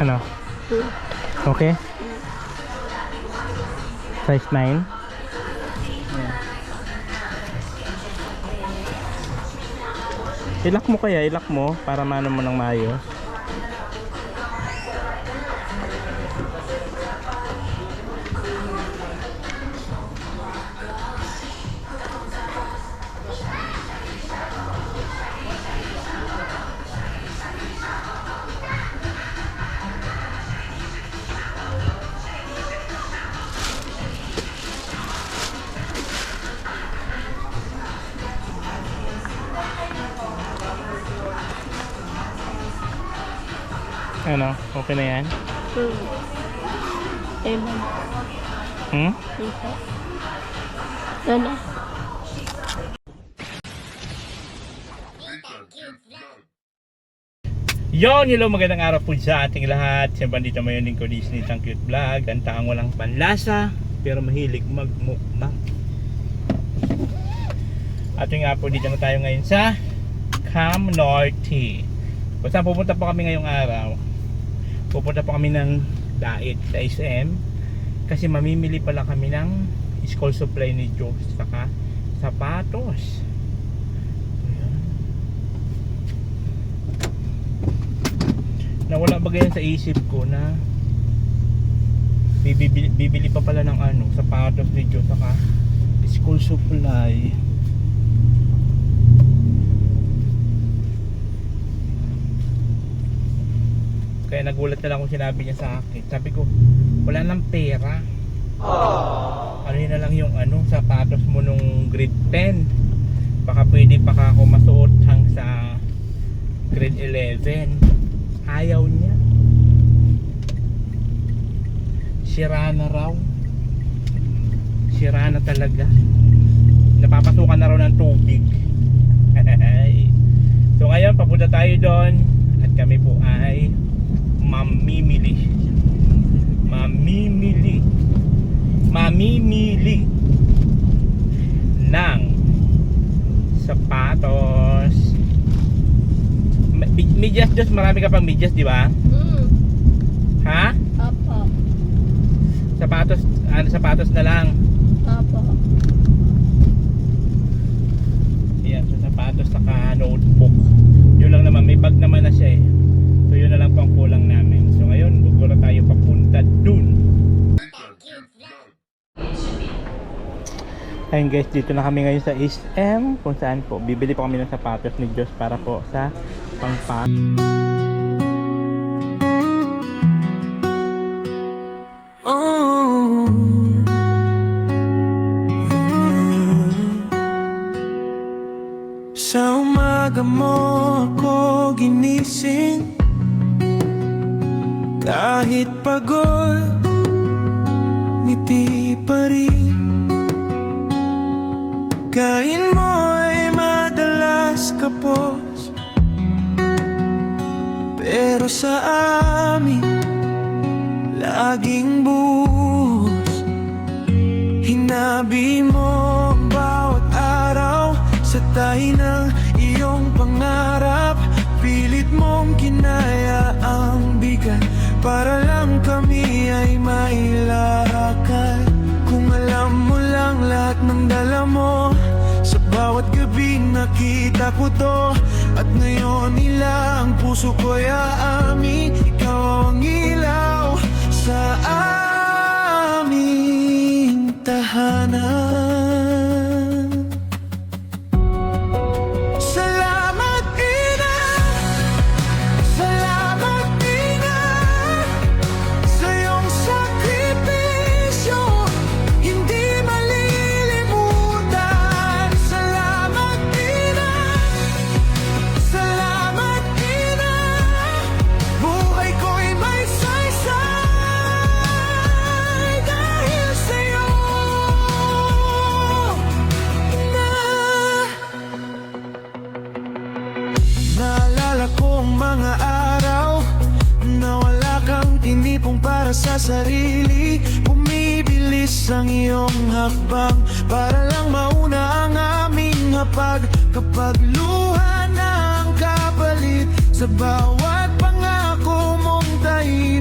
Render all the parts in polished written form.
Ano? Okay? Size 9. Ilak mo kaya, ilak mo para maano mo ng maayos. Ano? Okay na yan? Ewan. Hmm? Ito. Ano? Yon, hello, magandang araw po sa ating lahat. Siyempre dito may lingkod ko Disney Tang Cute Vlog. Ang taong walang panlasa pero mahilig magmukbang. At yung nga po, dito na tayo ngayon sa Cam Norte. Kung saan pupunta po kami ngayong araw, pupunta po kami ng Dait sa SM kasi mamimili pala kami ng school supply ni Joe saka sapatos. Ayan. Nawala ba ganyan sa isip ko na bibili pa pala ng sapatos ni Joe saka school supply. Kaya nagulat na lang kung sinabi niya sa akin. Sabi ko, wala nang pera. Ano yun na lang yung sapatos mo nung grade 10. Baka pwede pa ka ako masuot hang sa grade 11. Ayaw niya. Sira na raw. Sira na talaga. Napapasukan na raw ng tubig. So ngayon, papunta tayo doon. At kami po ay mamimili ng sapatos. Medyas, just marami ka pang medyas, di ba? Ha? Apo. Sapatos na lang. Apo. Ayan, so sapatos saka notebook. Yun lang naman, may bag naman na siya eh. So yun na lang po ang kulang namin. So ngayon, gugura tayo papunta dun. Ayun guys, dito na kami ngayon sa SM. Kung saan po, bibili po kami ng sapatos ni Diyos para po sa pangpa. Sa umaga mo ako ginising, kahit pagod, ngiti pa rin. Kain mo ay madalas kapos, pero sa amin laging buhos. Hinabi mo ang bawat araw sa tahi ng iyong pangarap. Pilit mong kinaya ang bigat para lang kami ay mailakad. Kung alam mo lang lahat ng dala mo, sa bawat gabi nakita ko to. At ngayon nila ang puso ko'y aamin, ikaw ang ilaw sa aming tahanan. Sa sarili, bumibilis ang iyong hakbang para lang mauna ang aming hapag. Kapag luha na ang kapalit sa bawat pangako mong tahimik,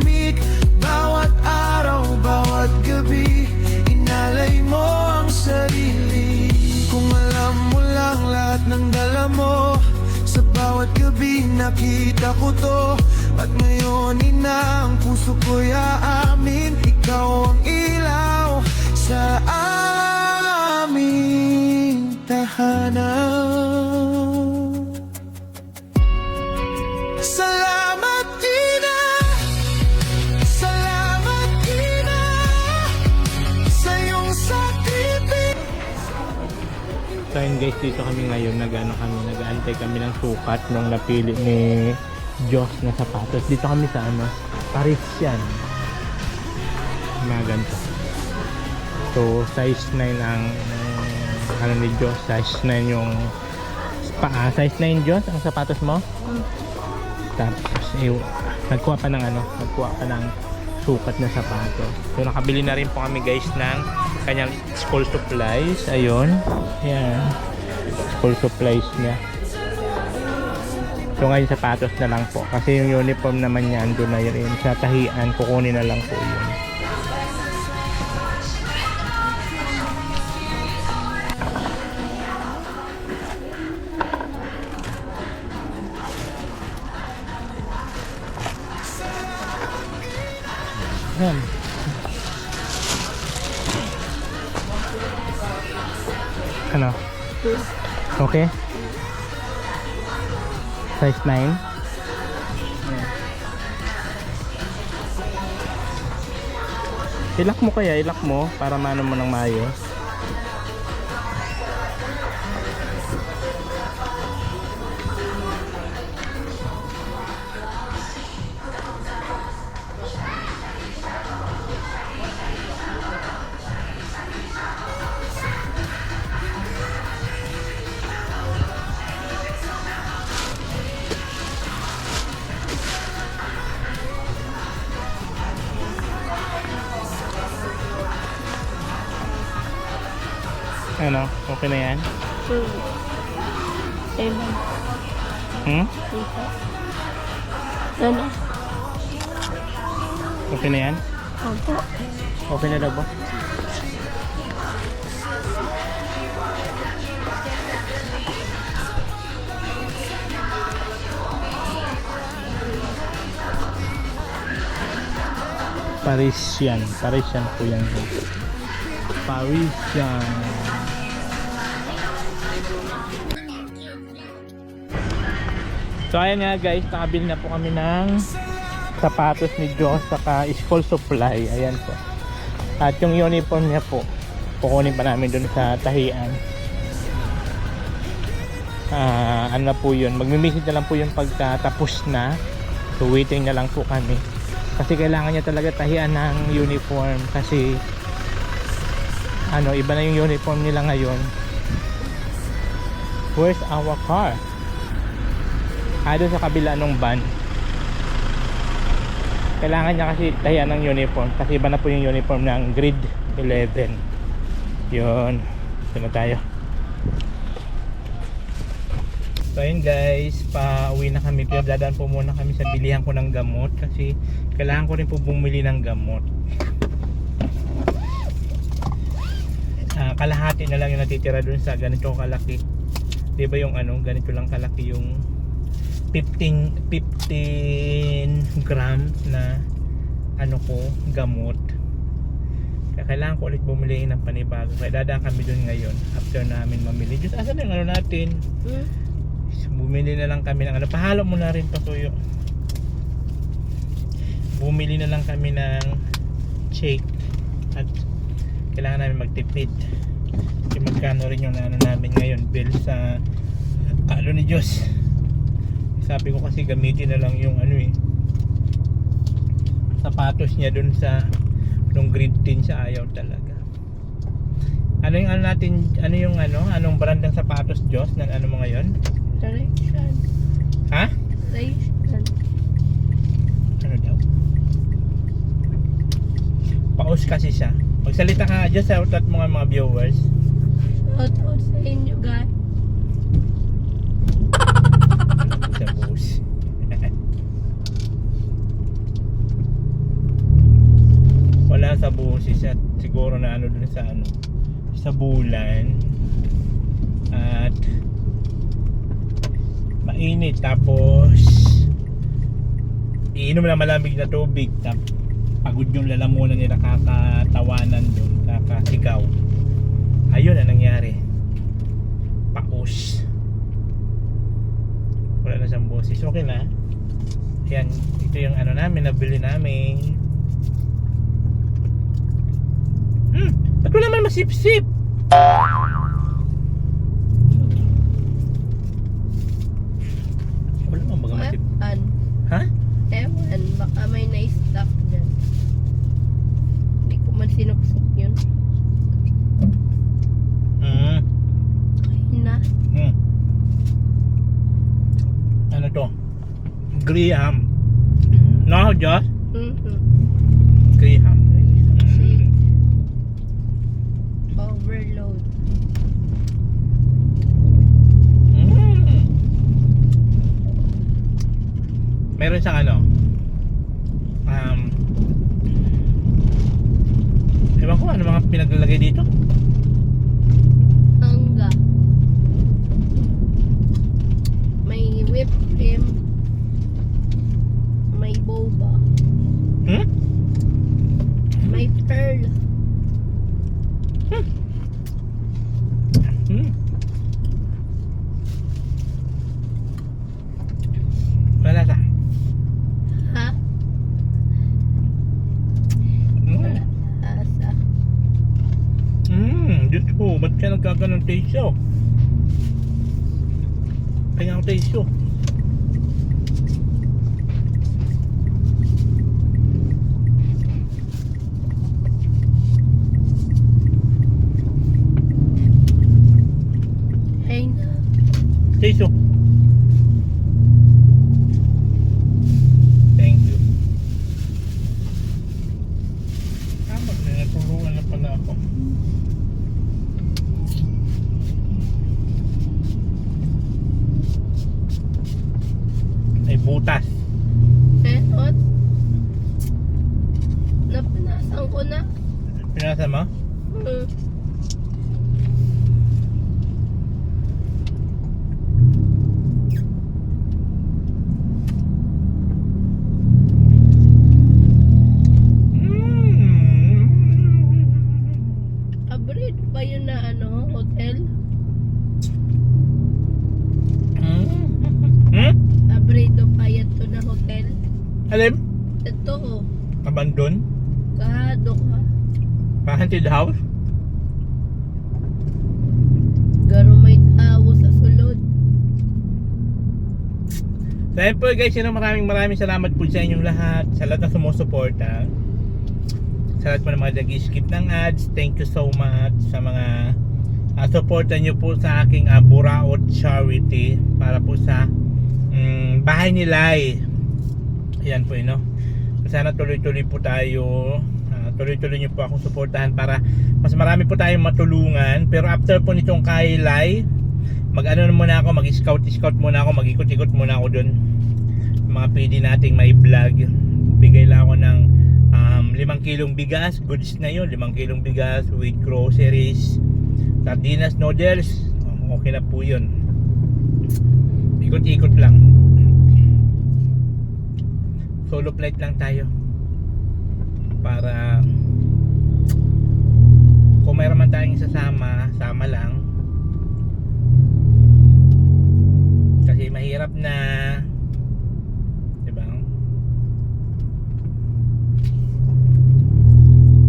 ako to. At ngayon ina ang puso ko'y aamin, ikaw ang ilaw sa aming tahanan. Salamat ina, salamat ina, sa iyong sakripisyo. So yun guys, dito kami ngayon, nag-aantay kami ng sukat nung napili ni Diyos na sapatos. Dito kami sa Parisian. Mga ganito. So size 9 ang ni Diyos, size 9 yung paa. Size 9 Diyos ang sapatos mo. Tapos nagkuha pa ng sukat na sapatos. So nakabili na rin po kami guys ng kanyang school supplies. Ayun. Yan. School supplies niya. So ngayon sapatos na lang po. Kasi yung uniform naman niya andun na rin sa tahian. Kukunin na lang po yun. Yan. Ano? Okay? Size 9. Ayan. Ilak mo kaya, ilak mo para maano mo ng maayos. Ano? Okay na yan? Ewan. Hmm? Ito. Ano? Okay na yan? Opo. Okay na daw ba? Parisian po yan. Parisian. So ayan nga guys, nakabili na po kami ng sapatos ni Diyos saka school supply. Ayan po. At yung uniform niya po, kukunin pa namin dun sa tahian. Ano na po yun, magmimisit na lang po yung pagkatapos na. So waiting na lang po kami. Kasi kailangan niya talaga tahian ng uniform. Kasi iba na yung uniform nila ngayon. Where's our car? Doon sa kabila ng van. Kailangan niya kasi tahian ng uniform. Kasi iba na po yung uniform ng grade 11. Yun. Ito na tayo. So ayun guys, pauwi na kami. Pero dadaan po muna kami sa bilihan ko ng gamot. Kasi kailangan ko rin po bumili ng gamot. Kalahati na lang yung natitira dun sa ganito kalaki. Diba yung ganito lang kalaki yung 15 grams na gamot. Kaya kailangan ko ulit bumili ng panibago. Kaya dadaan kami dun ngayon after namin mamili. Diyos, asan yung natin? Bumili na lang kami ng pahalo mo na rin pa tuyo. Bumili na lang kami ng shake at kailangan namin magtipid. Kasi magkano rin yung namin ngayon bill sa ni Diyos. Sabi ko kasi gamitin na lang yung sapatos niya dun sa nung grade 10 siya, ayaw talaga. Anong brand ng sapatos Diyos ng mo ngayon? Ray-Ban. Ha? Ray-Ban. Ano daw? Paus kasi siya. Magsalita ka Diyos, shoutout mo nga mga viewers. Shoutout sa inyo guys. Sa bus. Wala sa busis at siguro na dun sa bulan at mainit tapos iinom na malamig na tubig. Pagod yung lalamunan nila, kakatawanan doon, kakasigaw. Ayun ang nangyari. Paus. Wala na siyang boses. Okay na. Yan, ito yung ano namin, nabili namin. Ba't wala man masip-sip? Wala man baga masip. Ewan. Ha? Ewan, baka may na-stock dyan. Hindi ko man sinuksok yun. Ayun na. Ano to? Graham. No, Josh? Graham. Overload. Meron siyang ano, ewan ko ano mga pinaglalagay dito. Hangga. May whipped cream. May boba. May pearl. Wala sa. Ha? Wala asa. Diyos ko, ba't ka nagkaganon taste show? Kaya ang taste show. Ay na. Taste show. Thank you. Tama na, natulungan na pala ako. Ay butas. Meron. Napanasan ko na. Pinasa mo? Abrid ba yun na ano, hotel? Abrido pa yan to na hotel. Alam? Ito, Abandon? kahado ka. Haunted house? Garo may tao sa sulod. So ayun po guys, maraming salamat po sa inyong lahat, sa lahat na sumusuporta, sa lahat po ng mga nag-skip ng ads. Thank you so much sa mga suporta nyo po sa aking Buraot charity para po sa bahay ni Lai. Ayan po yun, no? Sana tuloy-tuloy po tayo, tuloy-tuloy nyo po akong suportahan para mas marami po tayong matulungan. Pero after po nitong kay Lai, mag-ano muna ako, mag-scout muna ako, mag-ikot-ikot muna ako dun, mga pwede nating may vlog. Bigay lang ako ng 5 kilong bigas, goods na yun, 5 kilong bigas with groceries, sardinas, noodles, okay na po yun. Ikot-ikot lang, solo flight lang tayo para kung mayroon man tayong isasama, sama lang. Kasi mahirap na, diba?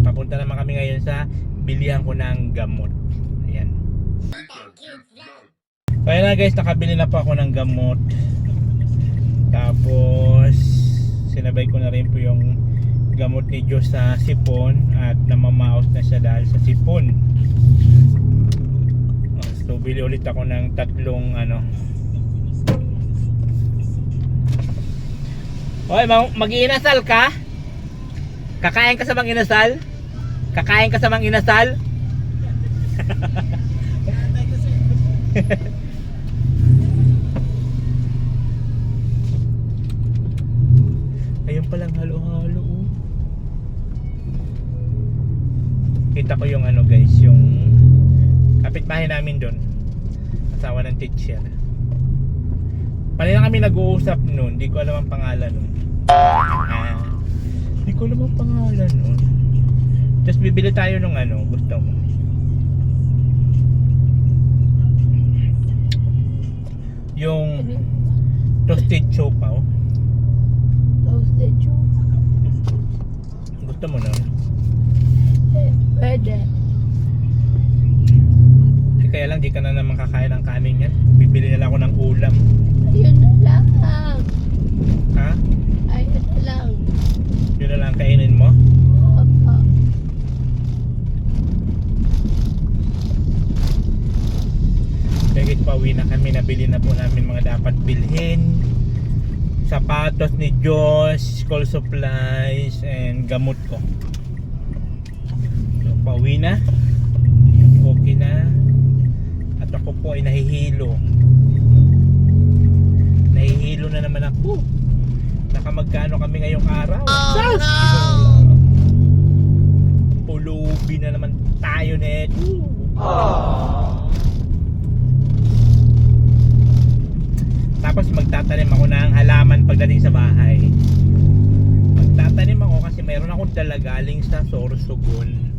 Papunta naman kami ngayon sa bilihan ko ng gamot. Ayan. Kaya na guys, nakabili na po ako ng gamot. Tapos sinabay ko na rin po yung gamot ni Diyos sa sipon at namamaos na siya dahil sa sipon. So bili ulit ako ng 3 ano. Hoy, mag-iinasal ka? Kakain ka sa mang-inasal? Kakain ka sa mang-inasal? Ayun palang halo-halo. Kita ko yung ano guys, yung kapitbahay namin doon, asawa ng teacher. Panay na kami nag-uusap noon, di ko alam ang pangalan noon. Hindi ko alam ang pangalan nun. Just bibili tayo ng ano, gusto mo. Yung toasted siopaw. Toasted chow. Gusto mo nun? Pwede. Kaya lang, di ka na naman kakain ng kanin yan. Bibili na lang ako ng ulam. Ayun na lang. Ha? Ayun na lang. Yun na lang kainin mo? Opo. Kaya pauwi na kami. Nabili na po namin mga dapat bilhin. Sapatos ni Diyos, school supplies, and gamot ko. So, pauwi na. Okay na. At ako po ay nahihilo. Nahihilo na naman ako. Nakamagkano kami ngayong araw? Oh, no! Pulubi na naman tayo neto. Tapos magtatanim ako ng halaman pagdating sa bahay. Magtatanim ako kasi mayroon akong dala galing sa Sorsogon.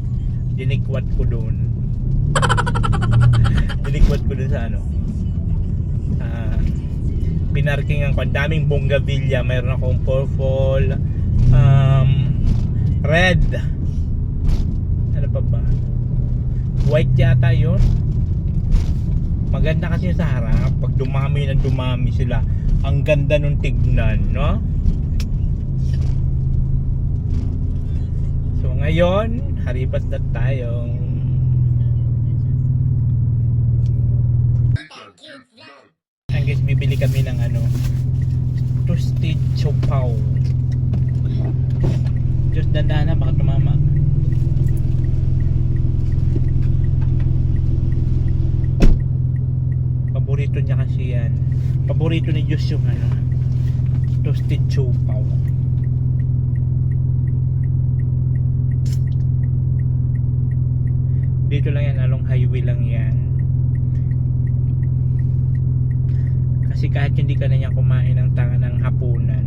Dinikwat ko doon. Dinikwat ko doon sa ano. Pinarkingan ko. Ang daming bonggavilya. Mayroon akong purple, red. Ano pa ba? White yata yun. Maganda kasi sa harap. Pag dumami na dumami sila, ang ganda nung tignan, no? So ngayon, haripas na tayo. Ang guys, bibili kami ng ano, toasted siopaw. Diyos, dandaan na, baka tumama. Paborito niya kasi yan. Paborito ni Diyos yung ano, toasted siopaw. Dito lang yan, along highway lang yan. Kasi kahit hindi ka na niya kumain ng tanga ng hapunan,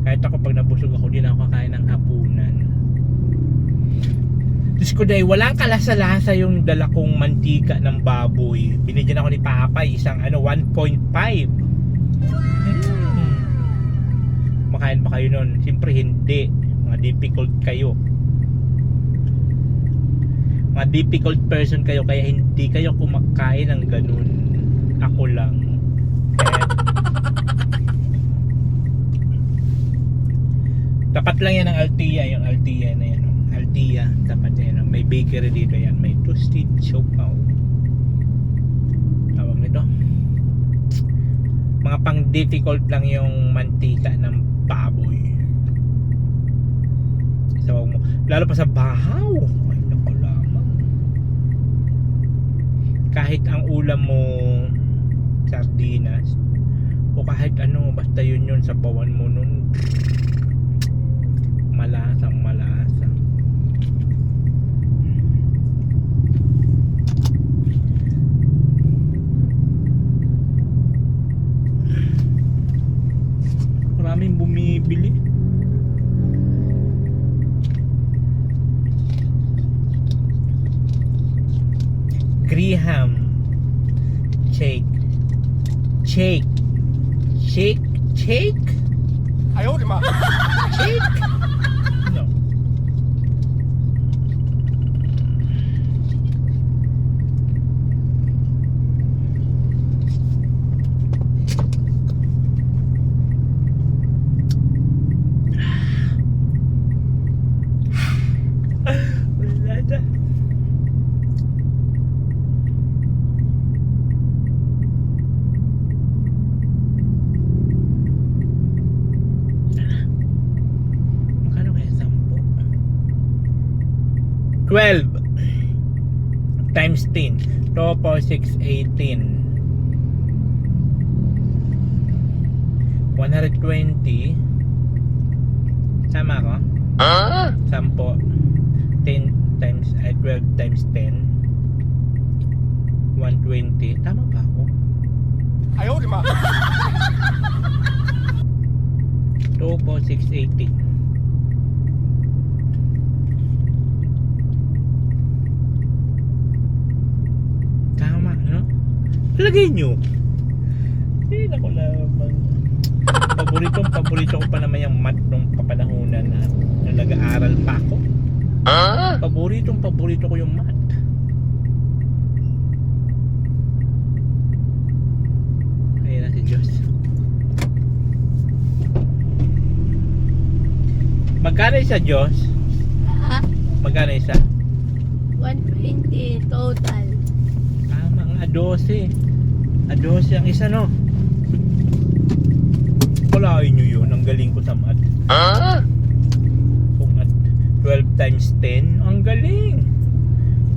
kahit ako pag nabusog ako, di na ako kakain ng hapunan. Diyos ko dahil walang kalasa-lasa yung dala kong mantika ng baboy. Binigyan ako ni Papay isang ano 1.5. Makain ba kayo nun? Siyempre hindi. Mga difficult kayo. Mga difficult person kayo kaya hindi kayo kumakain ng ganun. Ako lang. Tapat lang yan ng Altia. Yung Altia na yan. Altia, tapat na yan. May bakery dito yan. May toasted siopaw. Tawag nito. Mga pang difficult lang yung mantika ng baboy. So, lalo pa sa bahaw. Ay, naku lamang. Kahit ang ulam mo sardinas o kahit ano, basta yun sa bawan mo nun, malasang malasa. Maraming bumibili. Graham shake. Shake. Shake. Shake. Ayaw, di ma. Shake. No. Wala na. Magkano kaya 10? 12 times 10. 2 po 6, 18. 120. Tama ako? 10. 10 times 12 times 10. 120. Tama ba ako? Ayaw, di ma. 2 Choco 680. Tama, no? Lagay nyo. Eh, naku naman. Paborito ko pa naman yung math nung kapanahunan na nag-aaral pa ako. Paborito ko yung math. Ayun na si Diyos. Magkano isa, Diyos? Ha? Magkano isa? 120 total. Tama nga, 12. 12 ang isa, no? Kulain nyo yun. Ang galing ko sa math. Kung at 12 times 10, ang galing.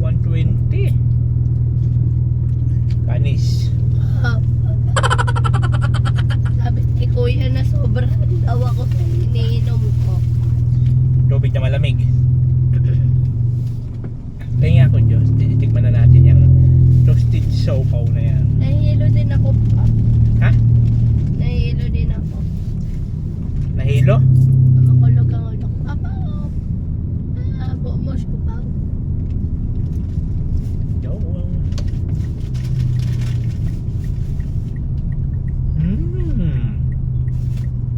120. Kanis. Sabi ni Kuya na sobrahan daw ako sa iniinom ko. Tubig na malamig. Kaya ako, Diyos. Titikman na natin yung toasted siopaw na yan. Nahihilo din ako pa. Ha? Nahihilo din ako. Nahilo? Makulog ang ulo ko. Papa, bumos ko pa. Yo.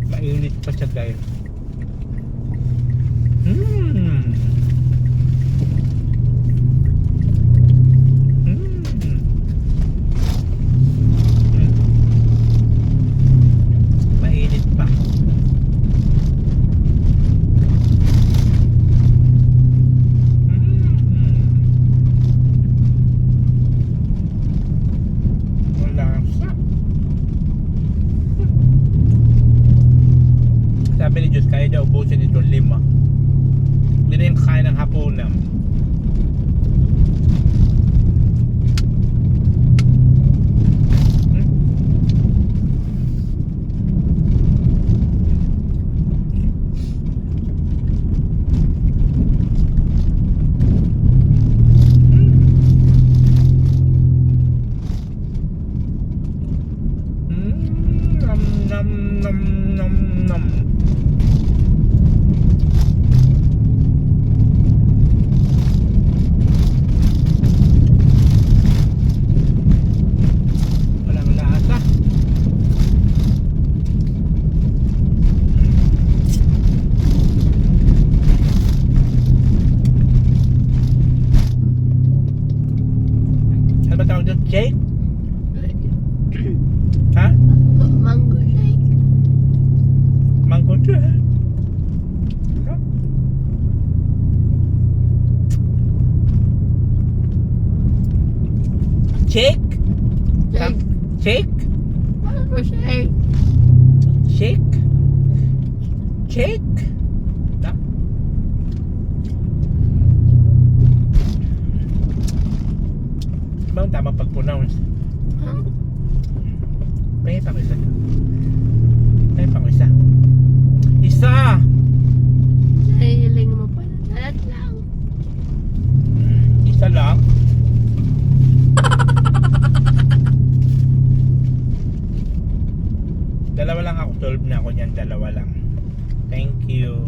Mainit pa siya, guys. Mainit pa. Malasa. Sabi ni Diyos, kaya daw ubusin itong 5. Hindi na yung kakain ng hapunan. Nom nom nom nom nom. Walang lasa. Ano ba tawag doon? Jake? Ha? Mango shake. Mango shake. Ha? Shake? Shake. Shake? Mango shake. Shake? Shake? Ha? Diba ang tama pag-pronounce? Pahit ako isa. Pahit ako isa. Isa! Nahihiling mo pa na lahat lang. Isa lang? Dalawa lang ako. 12 na ako niyan. Dalawa lang. Thank you.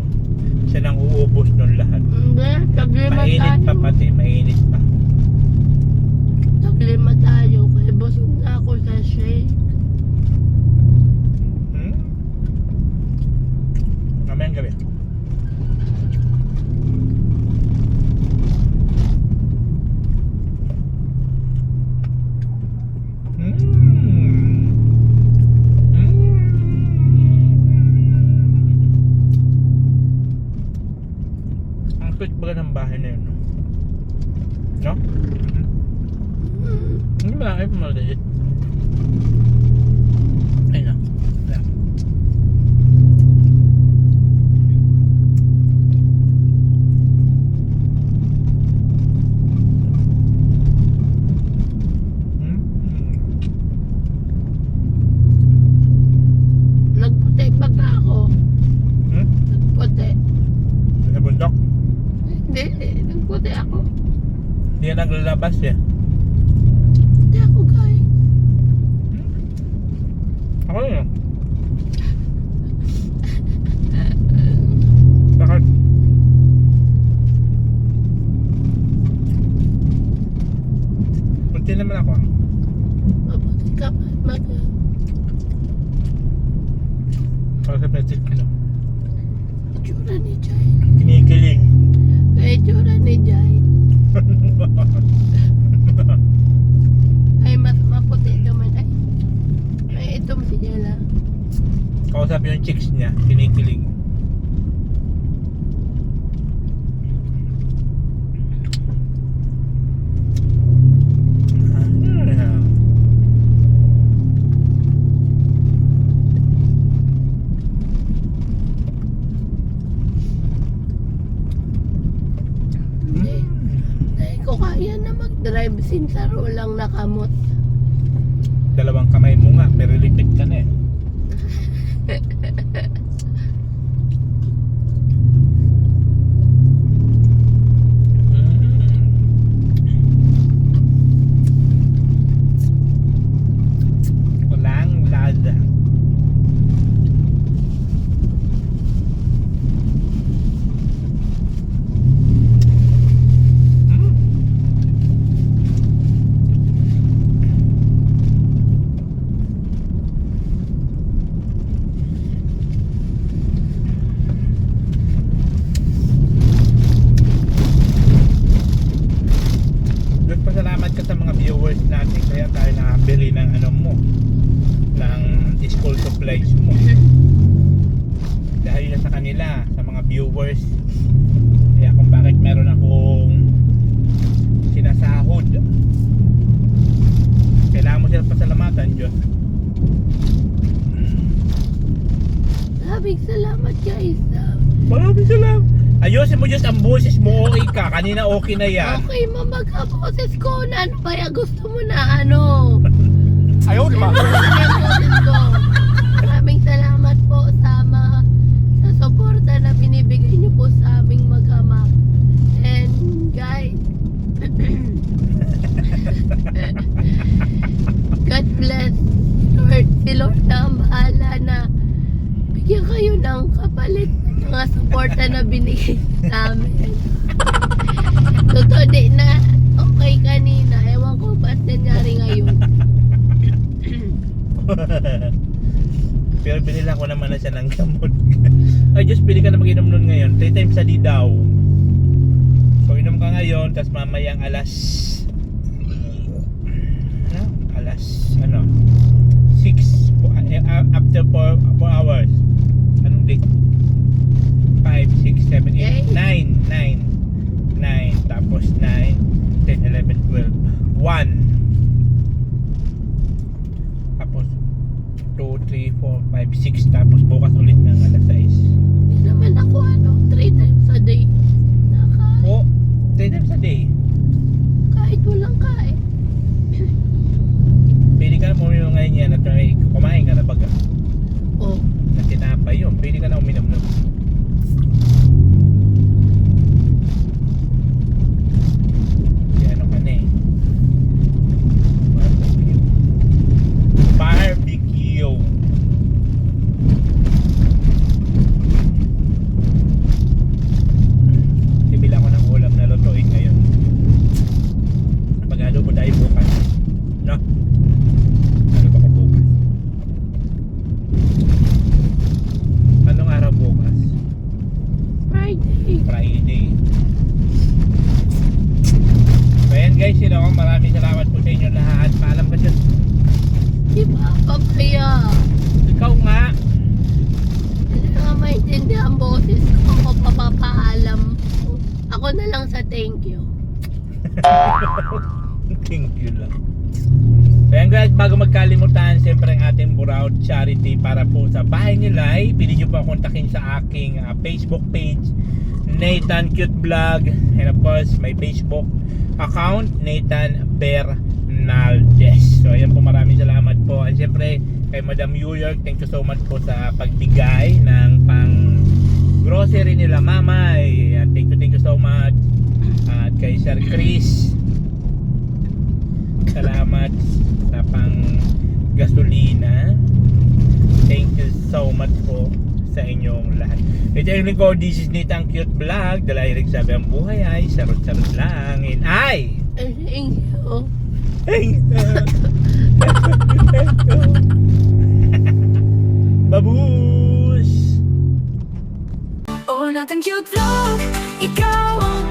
Siya nang uubos nun lahat. Hindi, taglima Mainit pa tayo. pati. Mainit pa. Taglima tayo. Kaya busog na ako sa shake. Mamayang gabi. Ang sweet baga ng bahay na yun, no? No? Hindi ba lang ay maliit? Ay na. Ayan. Nagputi baga ako. Nagputi. Sa bundok? Hindi, nagputi ako. Hindi yan naglalabas eh. Hindi ako guys. Ako yun. naman ako. Mabuti ka pa. Kausap na check ano. Itsura ni Jai. Kinikilig. Kaya itsura ni Jai. Ay, mas maputi naman. Ay, itom si Jela. Kausap yung chicks niya. Kinikilig. Ay, ko kaya na mag-drive since saro lang nakamot. Dalawang kamay mo nga, pero lipit ka na eh. Walang lada. Pasalamat ka sa mga viewers natin kaya tayo nakabili ng ano mo, ng school supplies mo dahil na sa kanila, sa mga viewers. Kaya kung bakit meron akong sinasahod, kailangan mo sila pasalamatan, Diyos. Maraming salamat guys. Maraming salamat. Ayusin mo Diyos ang boses mo, okay ka. Kanina okay na yan. Okay, mamagka-boses ko na ano kaya gusto mo na ano? Ayaw Ano yung boses ko? Maraming salamat po sa suporta na binibigay niyo po sa aming mag-ama. And guys, God bless Lord. Si Lord na ang bahala na bigyan kayo ng kapalit ng mga suporta na binigay sa amin. Totoo di na okay kanina. Ewan ko ba't nangyari ngayon. Pero binila ko naman na siya ng gamot. Ay Diyos, pili ka na mag-inom nun ngayon. 3 times a day daw. So inom ka ngayon, tapos mamayang alas 6 after 4 hours. Anong date? 5, 6, 7, 8, 9 tapos 9, 10, 11, 12 1 tapos 2, 3, 4, 5, 6 tapos bukas ulit ng alas 6. Hindi naman ako 3 times a day. Oh, 3 times a day. Kahit walang kain. Pili ka na uminom ngayon yan at kumain ka na baga Oh, na tinapay yun. Pili ka na uminom nun. Ano ka na eh. Barbecue. Sibila ko ng ulam na lutuin ngayon. Pag-ano po tayo bukas. No? Ano ba ko bukas? Anong araw bukas? Friday. Friday. So ayan guys, maraming salamat po sa inyo lahat. Paalam ka dyan. Di ba papaya? Ikaw nga. Hindi nga maintindihan ang boses ko. Ako papapaalam. Ako na lang sa thank you. Thank you lang. So ayan guys, bago magkalimutan, siyempre ang ating Buraut Charity para po sa bahay ni Lai. Pili nyo po kontakin sa aking Facebook page, Nathan Cute Vlog. And of course, my Facebook account, Nathan Bernaldez. So ayan po, maraming salamat po. And siyempre, kay Madam New York, thank you so much po sa pagbigay ng pang grocery nila mamay. Thank you so much. At kay Sir Chris, salamat sa pang gasolina. Thank you so much po sa inyong lahat. Ito yung lingkod, this is Nathan Cute Vlog. Dalahirig sabi ang buhay ay sarot-sarot lang. And I Thank you. Babush! O nating cute vlog, ikaw ang